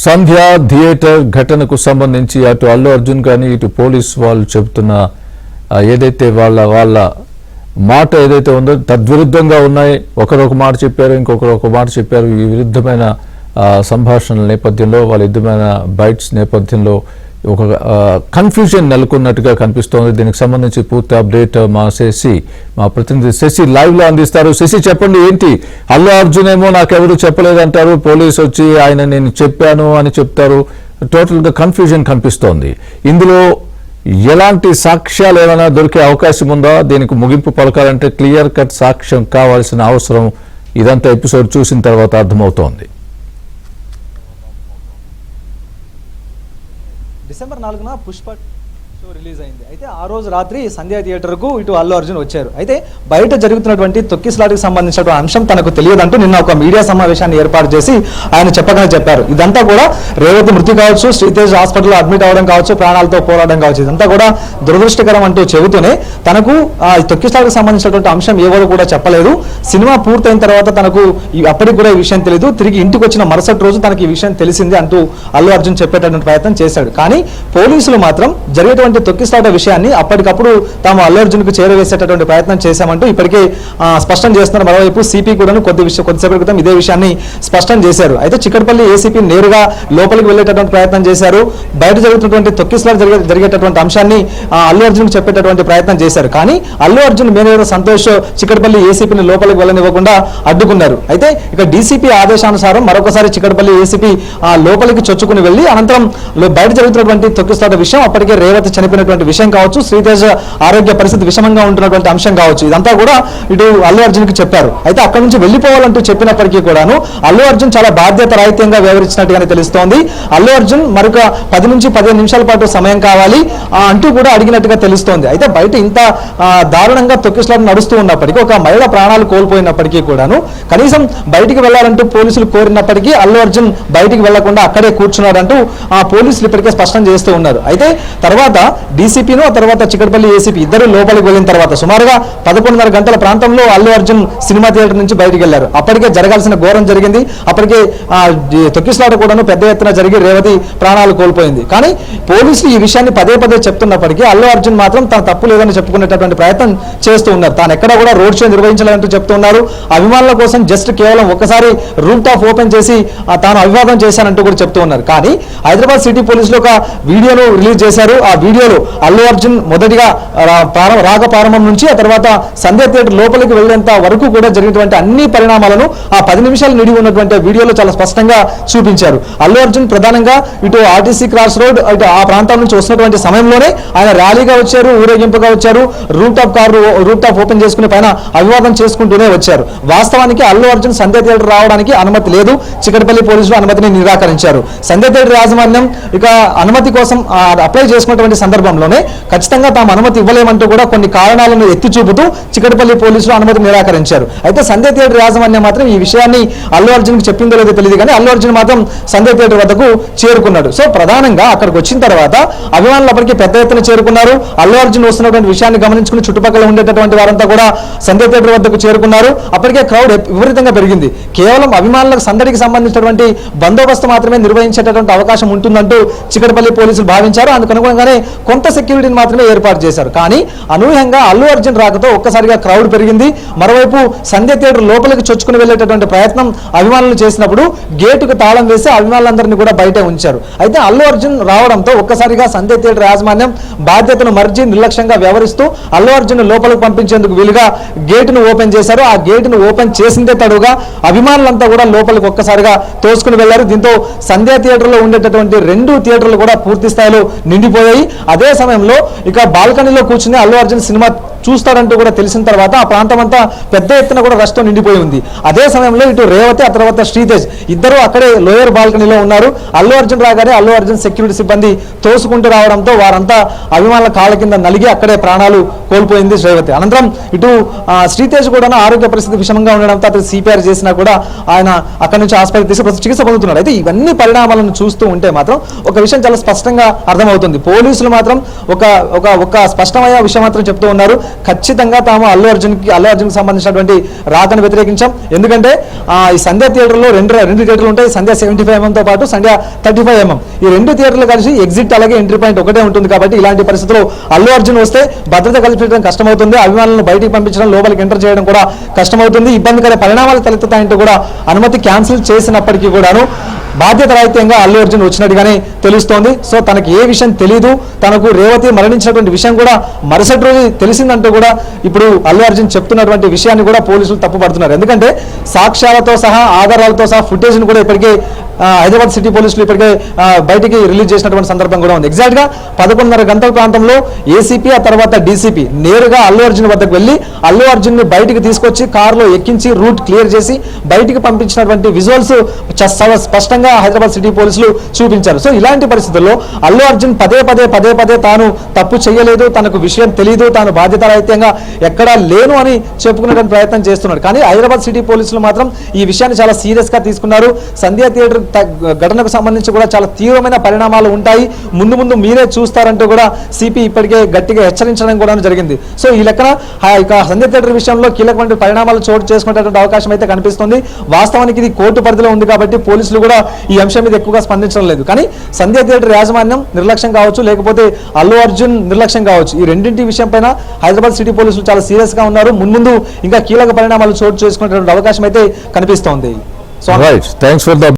సంధ్య theatre ఘటనకు సంబంధించి అటు అల్లు అర్జున్ కానీ ఇటు పోలీస్ వాళ్ళు చెబుతున్న ఏదైతే వాళ్ళ మాట ఏదైతే ఉందో తద్విరుద్ధంగా ఉన్నాయి. ఒకరొక మాట చెప్పారు, ఇంకొకరు ఒక మాట చెప్పారు. ఈ విరుద్ధమైన సంభాషణల నేపథ్యంలో వాళ్ళ యుద్ధమైన బైట్స్ నేపథ్యంలో ఒక కన్ఫ్యూజన్ నెలకొన్నట్టుగా కనిపిస్తోంది. దీనికి సంబంధించి పూర్తి అప్డేట్ మా ప్రతినిధి శశి లైవ్ లో అందిస్తారు. శశి, చెప్పండి, ఏంటి అల్లు అర్జున్ ఏమో నాకెవరు చెప్పలేదంటారు, పోలీసు వచ్చి ఆయన నేను చెప్పాను అని చెప్తారు. టోటల్ గా కన్ఫ్యూజన్ కనిపిస్తోంది. ఇందులో ఎలాంటి సాక్ష్యాలు ఏమైనా దొరికే అవకాశం ఉందా? దీనికి ముగింపు పలకాలంటే క్లియర్ కట్ సాక్ష్యం కావాల్సిన అవసరం ఇదంతా ఎపిసోడ్ చూసిన తర్వాత అర్థమవుతోంది. డిసెంబర్ 4న పుష్ప షో రిలీజ్ అయింది. అయితే ఆ రోజు రాత్రి సంధ్యా థియేటర్కు ఇటు అల్లు అర్జున్ వచ్చారు. అయితే బయట జరుగుతున్నటువంటి తొక్కిసలాటకు సంబంధించినటువంటి అంశం తనకు తెలియదంటూ నిన్న ఒక మీడియా సమావేశాన్ని ఏర్పాటు చేసి ఆయన చెప్పారు. ఇదంతా కూడా రేవతి మృతి కావచ్చు, శ్రీతేజ్ హాస్పిటల్లో అడ్మిట్ అవ్వడం కావచ్చు, ప్రాణాలతో పోరాటం కావచ్చు, ఇదంతా కూడా దురదృష్టకరం అంటూ చెబుతూనే తనకు ఆ తొక్కిసలాటకు సంబంధించినటువంటి అంశం ఎవరు కూడా చెప్పలేదు. సినిమా పూర్తయిన తర్వాత తనకు అప్పటికి కూడా ఈ విషయం తెలియదు, తిరిగి ఇంటికి వచ్చిన మరుసటి రోజు తనకి ఈ విషయం తెలిసింది అంటూ అల్లు అర్జున్ చెప్పేటటువంటి ప్రయత్నం చేశాడు. కానీ పోలీసులు మాత్రం జరిగేటువంటి తొక్కిసలాట విషయాన్ని అప్పటికప్పుడు తాము అల్లు అర్జున్కు చేరవేసేటటువంటి ప్రయత్నం చేశామంటూ ఇప్పటికే స్పష్టం చేస్తున్నారు. మరోవైపు సిపి కూడా కొద్దిసేపటి క్రితం ఇదే విషయాన్ని స్పష్టం చేశారు. అయితే చిక్కడపల్లి ఏసీపీ నేరుగా లోపలికి వెళ్ళేటటువంటి ప్రయత్నం చేశారు. బయట జరుగుతున్నటువంటి తొక్కిసలాట జరిగేటటువంటి అంశాన్ని అల్లు అర్జున్ చెప్పేటటువంటి ప్రయత్నం చేశారు. కానీ అల్లు అర్జున్ మేనేజర్ సంతోష్ చిక్కడపల్లి ఏసీపీని లోపలికి వెళ్ళనివ్వకుండా అడ్డుకున్నారు. అయితే ఇక డీసీపీ ఆదేశానుసారం మరొకసారి చిక్కడపల్లి ఏసీపీ లోపలికి చొచ్చుకుని వెళ్ళి అనంతరం బయట జరుగుతున్నటువంటి తొక్కిసలాట విషయం, అప్పటికే రేవతి చనిపోయినటువంటి విషయం కావచ్చు, శ్రీతేజ్ ఆరోగ్య పరిస్థితి విషమంగా ఉంటున్నటువంటి అంశం కావచ్చు, ఇదంతా కూడా ఇటు అల్లు అర్జున్ కి చెప్పారు. అయితే అక్కడి నుంచి వెళ్లిపోవాలంటూ చెప్పినప్పటికీ కూడాను అల్లు అర్జున్ చాలా బాధ్యత రాహిత్యంగా వ్యవహరించినట్టుగానే తెలుస్తోంది. అల్లు అర్జున్ మరొక 10 నుంచి 15 నిమిషాల పాటు సమయం కావాలి అంటూ కూడా అడిగినట్టుగా తెలుస్తోంది. అయితే బయట ఇంత దారుణంగా తొక్కిసలాట నడుస్తూ ఉన్నప్పటికీ, ఒక మహిళ ప్రాణాలు కోల్పోయినప్పటికీ కూడాను కనీసం బయటికి వెళ్లాలంటూ పోలీసులు కోరినప్పటికీ అల్లు అర్జున్ బయటికి వెళ్లకుండా అక్కడే కూర్చున్నాడంటూ పోలీసులు ఇప్పటికే స్పష్టం చేస్తూ ఉన్నారు. అయితే తర్వాత డీసీపీను, ఆ తర్వాత చిక్కడపల్లి ఏసీపీ ఇద్దరు లోపలికి వెళ్ళిన తర్వాత సుమారుగా 11:30 గంటల ప్రాంతంలో అల్లు అర్జున్ సినిమా థియేటర్ నుంచి బయటికి వెళ్లారు. అప్పటికే జరగాల్సిన ఘోరం జరిగింది. అప్పటికే తొక్కిసలాట కూడాను పెద్ద ఎత్తున జరిగి రేవతి ప్రాణాలు కోల్పోయింది. కానీ పోలీసులు ఈ విషయాన్ని పదే చెప్తున్నప్పటికీ అల్లు అర్జున్ మాత్రం తన తప్పు లేదని చెప్పుకునేటటువంటి ప్రయత్నం చేస్తూ ఉన్నారు. తాను ఎక్కడ కూడా రోడ్ షో నిర్వహించాలంటూ చెప్తున్నారు. అభిమానుల కోసం జస్ట్ కేవలం ఒకసారి రూమ్ టాప్ ఓపెన్ చేసి తాను అభివాదం చేశానంటూ కూడా చెప్తూ ఉన్నారు. కానీ హైదరాబాద్ సిటీ పోలీసులు ఒక వీడియోను రిలీజ్ చేశారు. ఆ వీడియోలో అల్లు అర్జున్ మొదటిగా రాగ ప్రారంభం నుంచి ఆ తర్వాత సంధ్య థియేటర్ లోపలికి వెళ్లేంత వరకు కూడా జరిగినటువంటి అన్ని పరిణామాలను ఆ 10 నిమిషాలు నిడివి ఉన్నటువంటి వీడియోలో చాలా స్పష్టంగా చూపించారు. అల్లు అర్జున్ ప్రధానంగా ఇటు ఆర్టీసీ క్రాస్ రోడ్ ఇటు ఆ ప్రాంతం నుంచి వస్తున్నటువంటి సమయంలోనే ఆయన ర్యాలీగా వచ్చారు, ఊరేగింపుగా వచ్చారు, రూట్ టాప్ ఓపెన్ చేసుకుని పైన అభివాదం చేసుకుంటూనే వచ్చారు. వాస్తవానికి అల్లు అర్జున్ సంధ్య థియేటర్ రావడానికి అనుమతి లేదు. చిక్కడపల్లి పోలీసులు అనుమతిని నిరాకరించారు. సంధ్య థియేటర్ యాజమాన్యం ఇక అనుమతి కోసం అప్లై చేసుకున్నటువంటి సందర్భంలోనే ఖచ్చితంగా తాము అనుమతి ఇవ్వలేమంటూ కూడా కొన్ని కారణాలను ఎత్తి చూపుతూ చిక్కడపల్లి పోలీసులు అనుమతి నిరాకరించారు. అయితే సంధ్య థియేటర్ యాజమాన్యం మాత్రం ఈ విషయాన్ని అల్లు అర్జున్ కి చెప్పిందో లేదో తెలియదు, కానీ అల్లు అర్జున్ మాత్రం సంధ్య థియేటర్ వద్దకు చేరుకున్నాడు. సో ప్రధానంగా అక్కడికి వచ్చిన తర్వాత అభిమానులు అప్పటికీ పెద్ద ఎత్తున చేరుకున్నారు. అల్లు అర్జున్ వస్తున్నటువంటి విషయాన్ని గమనించుకుని చుట్టుపక్కల ఉండేటటువంటి వారంతా కూడా సంధ్య థియేటర్ వద్దకు చేరుకున్నారు. అప్పటికే క్రౌడ్ విపరీతంగా పెరిగింది. కేవలం అభిమానులకు సందడికి సంబంధించినటువంటి బందోబస్తు మాత్రమే నిర్వహించేటటువంటి అవకాశం ఉంటుందంటూ చిక్కడపల్లి పోలీసులు భావించారు. అందుకు అనుగుణంగానే కొంత సెక్యూరిటీని మాత్రమే ఏర్పాటు చేశారు. కానీ అనూహ్యంగా అల్లు అర్జున్ రాకతో ఒక్కసారిగా క్రౌడ్ పెరిగింది. మరోవైపు సంధ్య థియేటర్ లోపలికి చొచ్చుకుని వెళ్లేటటువంటి ప్రయత్నం అభిమానులు చేసినప్పుడు గేటుకు తాళం వేసి అభిమానులందరినీ కూడా బయటే ఉంచారు. అయితే అల్లు అర్జున్ రావడంతో ఒక్కసారిగా సంధ్య థియేటర్ యాజమాన్యం బాధ్యతను మర్చి నిర్లక్ష్యంగా వ్యవహరిస్తూ అల్లు అర్జున్ లోపలికి పంపించేందుకు వీలుగా గేటును ఓపెన్ చేశారు. ఆ గేటును ఓపెన్ చేసిందే తడుగా అభిమానులంతా కూడా లోపలికి ఒక్కసారిగా తోసుకుని వెళ్లారు. దీంతో సంధ్య థియేటర్లో ఉండేటటువంటి 2 థియేటర్లు కూడా పూర్తి స్థాయిలో నిండిపోయాయి. అదే సమయంలో ఇక బాల్కనీలో కూర్చుని అల్లు అర్జున్ సినిమా చూస్తాడంటూ కూడా తెలిసిన తర్వాత ఆ ప్రాంతం అంతా పెద్ద ఎత్తున కూడా రష్తో నిండిపోయి ఉంది. అదే సమయంలో ఇటు రేవతి ఆ తర్వాత శ్రీతేజ్ ఇద్దరు అక్కడే లోయర్ బాల్కనీలో ఉన్నారు. అల్లు అర్జున్ రాగానే అల్లు అర్జున్ సెక్యూరిటీ సిబ్బంది తోసుకుంటూ రావడంతో వారంతా అభిమానుల కాళ్ళ కింద నలిగి అక్కడే ప్రాణాలు కోల్పోయింది రేవతి. అనంతరం ఇటు శ్రీతేజ్ కూడా ఆరోగ్య పరిస్థితి విషమంగా ఉండడంతో అతను సిపిఆర్ చేసినా కూడా ఆయన అక్కడి నుంచి ఆసుపత్రికి చికిత్స పొందుతున్నాడు. అయితే ఇవన్నీ పరిణామాలను చూస్తూ ఉంటే మాత్రం ఒక విషయం చాలా స్పష్టంగా అర్థమవుతుంది. పోలీసులు మాత్రం ఒక స్పష్టమైన విషయం మాత్రం చెప్తూ ఉన్నారు. ఖచ్చితంగా తాము అల్లు అర్జున్కి సంబంధించినటువంటి రాకను వ్యతిరేకించాం. ఎందుకంటే ఈ సంధ్య థియేటర్లో రెండు థియేటర్లు ఉంటాయి. సంధ్య 75mm తో పాటు సంధ్య 35mm. ఈ రెండు థియేటర్లు కలిసి ఎగ్జిట్ అలాగే ఎంట్రీ పాయింట్ ఒకటే ఉంటుంది. కాబట్టి ఇలాంటి పరిస్థితుల్లో అల్లు అర్జున్ వస్తే భద్రత కల్పించడం కష్టమవుతుంది, అభిమానులను బయటికి పంపించడం, లోపలికి ఎంటర్ చేయడం కూడా కష్టమవుతుంది, ఇబ్బందికర పరిణామాలు తలెత్తుతాయంటూ కూడా అనుమతి క్యాన్సిల్ చేసినప్పటికీ కూడాను బాధ్యత రాహిత్యంగా అల్లు అర్జున్ వచ్చినట్టుగానే తెలుస్తోంది. సో తనకి ఏ విషయం తెలీదు, తనకు రేవతి మరణించినటువంటి విషయం కూడా మరుసటి రోజు తెలిసిందంటూ కూడా ఇప్పుడు అల్లు అర్జున్ చెప్తున్నటువంటి విషయాన్ని కూడా పోలీసులు తప్పుపడుతున్నారు. ఎందుకంటే సాక్ష్యాలతో సహా ఆధారాలతో సహా ఫుటేజ్ను కూడా ఇప్పటికే హైదరాబాద్ సిటీ పోలీసులు ఇప్పటికే బయటికి రిలీజ్ చేసినటువంటి సందర్భం కూడా ఉంది. ఎగ్జాక్ట్ గా 11:30 గంటల ప్రాంతంలో ఏసీపీ ఆ తర్వాత డీసీపీ నేరుగా అల్లు అర్జున్ వద్దకు వెళ్లి అల్లు అర్జున్ ని బయటికి తీసుకొచ్చి కారులో ఎక్కించి రూట్ క్లియర్ చేసి బయటికి పంపించినటువంటి విజువల్స్ స్పష్టంగా హైదరాబాద్ సిటీ పోలీసులు చూపించారు. సో ఇలాంటి పరిస్థితుల్లో అల్లు అర్జున్ పదే పదే తాను తప్పు చేయలేదు, తనకు విషయం తెలియదు, తాను బాధ్యతారహిత్యంగా ఎక్కడా లేను అని చెప్పుకునే ప్రయత్నం చేస్తున్నాడు. కానీ హైదరాబాద్ సిటీ పోలీసులు మాత్రం ఈ విషయాన్ని చాలా సీరియస్ గా తీసుకున్నారు. సంధ్య థియేటర్ ఘటనకు సంబంధించి కూడా చాలా తీవ్రమైన పరిణామాలు ఉంటాయి, ముందు మీరే చూస్తారంటూ కూడా సిపి ఇప్పటికే గట్టిగా హెచ్చరించడం కూడా జరిగింది. సో ఈ లెక్కన సంధ్య థియేటర్ విషయంలో కీలకమైన పరిణామాలు చోటు చేసుకునేటువంటి అవకాశం అయితే కనిపిస్తుంది. వాస్తవానికి ఇది కోర్టు పరిధిలో ఉంది కాబట్టి పోలీసులు కూడా ఈ అంశం మీద ఎక్కువగా స్పందించడం లేదు. కానీ సంధ్య థియేటర్ యాజమాన్యం నిర్లక్ష్యం కావచ్చు, లేకపోతే అల్లు అర్జున్ నిర్లక్ష్యం కావచ్చు, ఈ రెండింటి విషయం పైన హైదరాబాద్ సిటీ పోలీసులు చాలా సీరియస్ గా ఉన్నారు. ముందు ఇంకా కీలక పరిణామాలు చోటు చేసుకునేటువంటి అవకాశం అయితే కనిపిస్తోంది. Right, thanks for the